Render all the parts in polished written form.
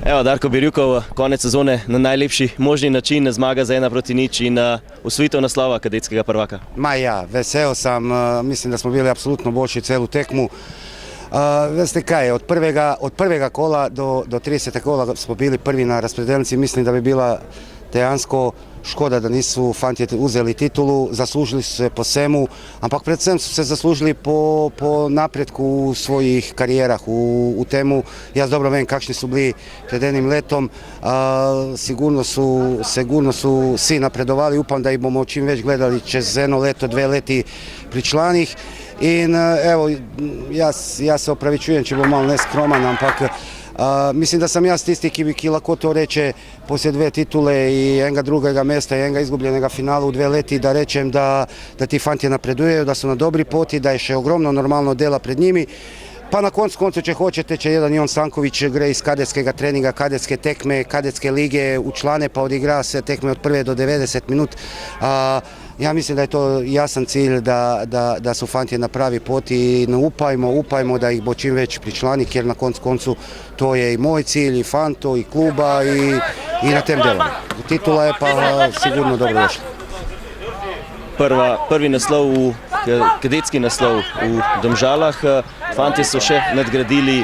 Evo, Darko Birjukov, konec sezone na najlepši možni način, zmaga za 1-0 in osvojitev naslova kadetskega prvaka. Vesel sam, mislim da smo bili apsolutno boljši celu tekmu. Veste kaj, od prvega kola do 30. kola smo bili prvi na razpredelnici, mislim da bi bila dejansko škoda da nisu fantje uzeli titulu, zaslužili su se po svemu, ampak predvsem su se zaslužili po napretku u svojih karijerah u temu. Jaz dobro vem kakšni su bili pred enim letom, sigurno su svi napredovali, upam da ih bomo čim već gledali čez jedno leto, 2 leti pričlanih. In evo, ja se opravičujem, če bom malo neskroman, ampak mislim da sam ja tisti ki lahko to reče poslije 2 titule i enega drugega mesta i enega izgubljenega finala u 2 leti, da rečem da ti fantje napredujejo, da su na dobri poti, da je še ogromno normalno dela pred njimi. Pa na koncu če hoćete će jedan Jon Stanković gre iz kadetskega treninga, kadetske tekme, kadetske lige u člane pa odigra se tekme od 1 do 90 minut. Ja mislim da je to jasan cilj da su fantje na pravi poti i upajmo da ih bo čim već pričlanik, jer na koncu to je i moj cilj, i fanto, i kluba i na tem delom. Titula je pa sigurno dobro došla. Prvi naslov, kadetski naslov v Domžalah. Fantje so še nadgradili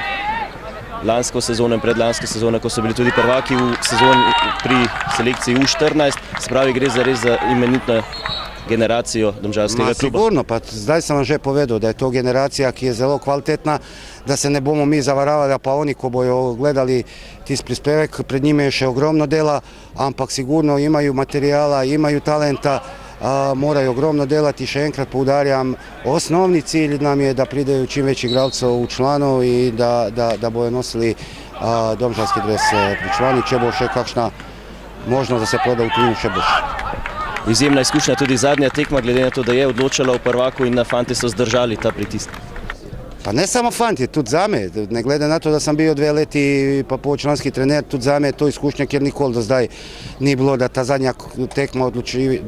lansko sezono in predlansko sezono, ko so bili tudi prvaki v sezoni pri selekciji U14. Spravi gre res za imenitno generacijo domžalskega kluba. Sigurno, pa zdaj sam vam že povedal, da je to generacija ki je zelo kvalitetna, da se ne bomo mi zavaravali, pa oni ko bojo gledali tis prispevek, pred njime je še ogromno dela, ampak sigurno imaju materijala, imaju talenta, moraju ogromno delati. Še enkrat poudarjam, osnovni cilj nam je da prideju čim veći igralcev u članu i da bojo nosili domžalski dres pri člani, če bo še kakšna možnost da se proda u tujinu še boš. Izjemna izkušnja tudi zadnja tekma, glede na to, da je odločala v prvaku in na fantje so zdržali ta pritisk. Pa ne samo fantje, tudi zame, ne glede na to da sam bio 2 leti pa članski trener, tudi zame je to izkušnja, jer nikoli do zdaj ni bilo da ta zadnja tekma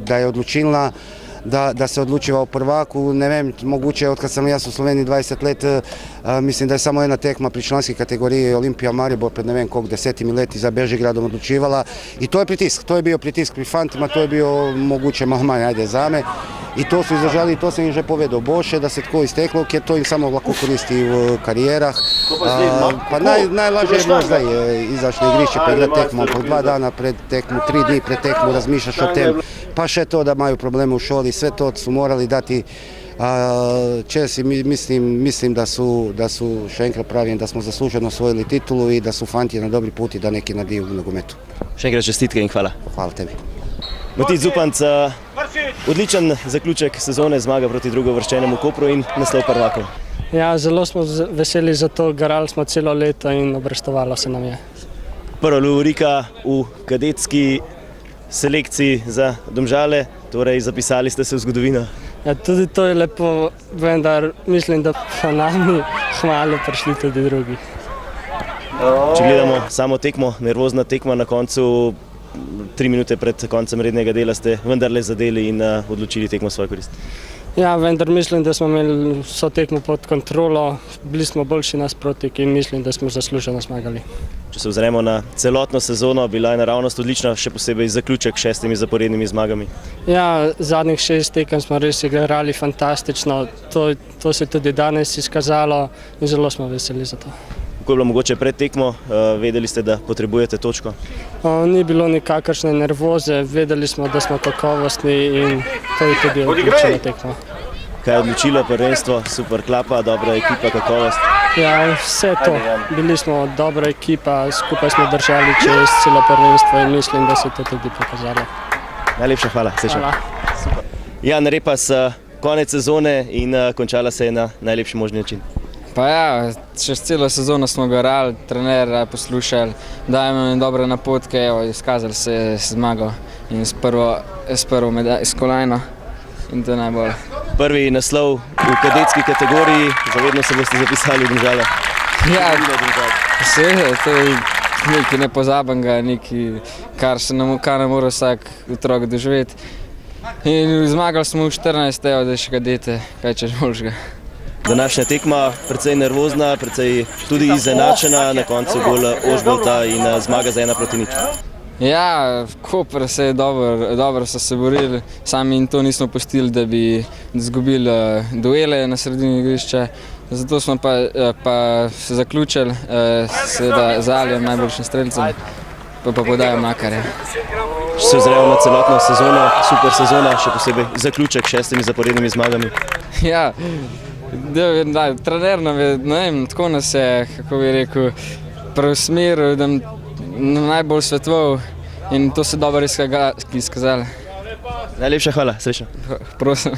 da je odlučilna, da se odlučiva u prvaku. Ne vem, moguće od kad sam ja u Sloveniji 20 let, mislim da je samo jedna tekma pri članskoj kategoriji Olimpija Maribor pred ne vem kog 10 leti za Bežigradom odlučivala i to je pritisk, to je bio pritisk pri fantima, to je bio moguće malo manje, ajde zame. I to su izdržali i to sam im že povedao boše da se tko isteklo, jer to im samo lako koristi u karijerah. Pa najlaže je bilo zdaj izaći na igrišće pa igrati tekmu, po 2 dana pred tekmu, 3 dni pred tekmu razmišljaš o tem, pa še to da imaju probleme u šoli, sve to su morali dati čest i mislim da su še enkrat pravim da smo zasluženo osvojili titulu i da su fantje na dobri put i da neki nadiju u nogometu. Še enkrat čestitke in hvala. Hvala tebi. Matic Zupanc, odličen zaključek sezone, zmaga proti drugouvrščenemu Kopru in naslov prvakov. Ja, zelo smo veseli za to, garali smo celo leto in obrestovalo se nam je. Prva lovorika v kadetski selekciji za Domžale, torej zapisali ste se v zgodovino. Ja, tudi to je lepo, vendar mislim, da pa nami hmalo prišli tudi drugi. Če gledamo samo tekmo, nervozna tekma na koncu, 3 minute pred koncem rednega dela ste vendarle zadeli in odločili tekmo svojo korist. Ja, vendar mislim, da smo imeli vso tekmo pod kontrolo, bili smo boljši nasprotnik in mislim, da smo zasluženo zmagali. Če se ozremo na celotno sezono, bila je naravnost odlična, še posebej zaključek 6 zaporednimi zmagami. Ja, zadnjih 6 tekem smo res igrali fantastično, to se tudi danes izkazalo in zelo smo veseli za to. Kako je bilo mogoče pred tekmo, vedeli ste, da potrebujete točko? Ni bilo nikakršne nervoze, vedeli smo, da smo kakovostni in to je tudi odločila tekma. Kaj je odločilo prvenstvo? Super klapa, dobra ekipa, kakovost? Ja, vse to. Bili smo dobra ekipa, skupaj smo držali čez celo prvenstvo in mislim, da se to tudi pokazalo. Najlepša hvala. Hvala. Jan Repas, konec sezone in končala se je na najlepši možni način. Pa ja, čez celo sezono smo garali, trener poslušali, dajemo jim dobre napotke, izkazali se je zmago in s prvo kolajno in to je najbolj. Prvi naslov v kadetski kategoriji, zavedno se boste zapisali v Domžale. Ja, seveda, to je nekaj nepozabenega, nekaj, kar ne mora vsak otrok doživeti. In zmagali smo v 14, da je še kadete, kaj češ boljšega. Današnja tekma precej nervozna, precej tudi izenačena, na koncu gol Ožbolta in zmaga za 1-0. Ja, Koper se je dobro so se borili, sami in to nismo pustili, da bi izgubili duele na sredini igrišča. Zato smo pa se zaključili seveda z Alijem, najboljšim strelcem, pa podajo Mlakarja. Se ozremo na celotno sezono, super sezona, še posebej zaključek s 6 zaporednimi zmagami. Ja, trener nam je, ne vem, tako nas je, kako bi rekel, preusmeril, da nam najbolj svetoval in to se dobro izkazali. Najlepša hvala, srečno. Prosim.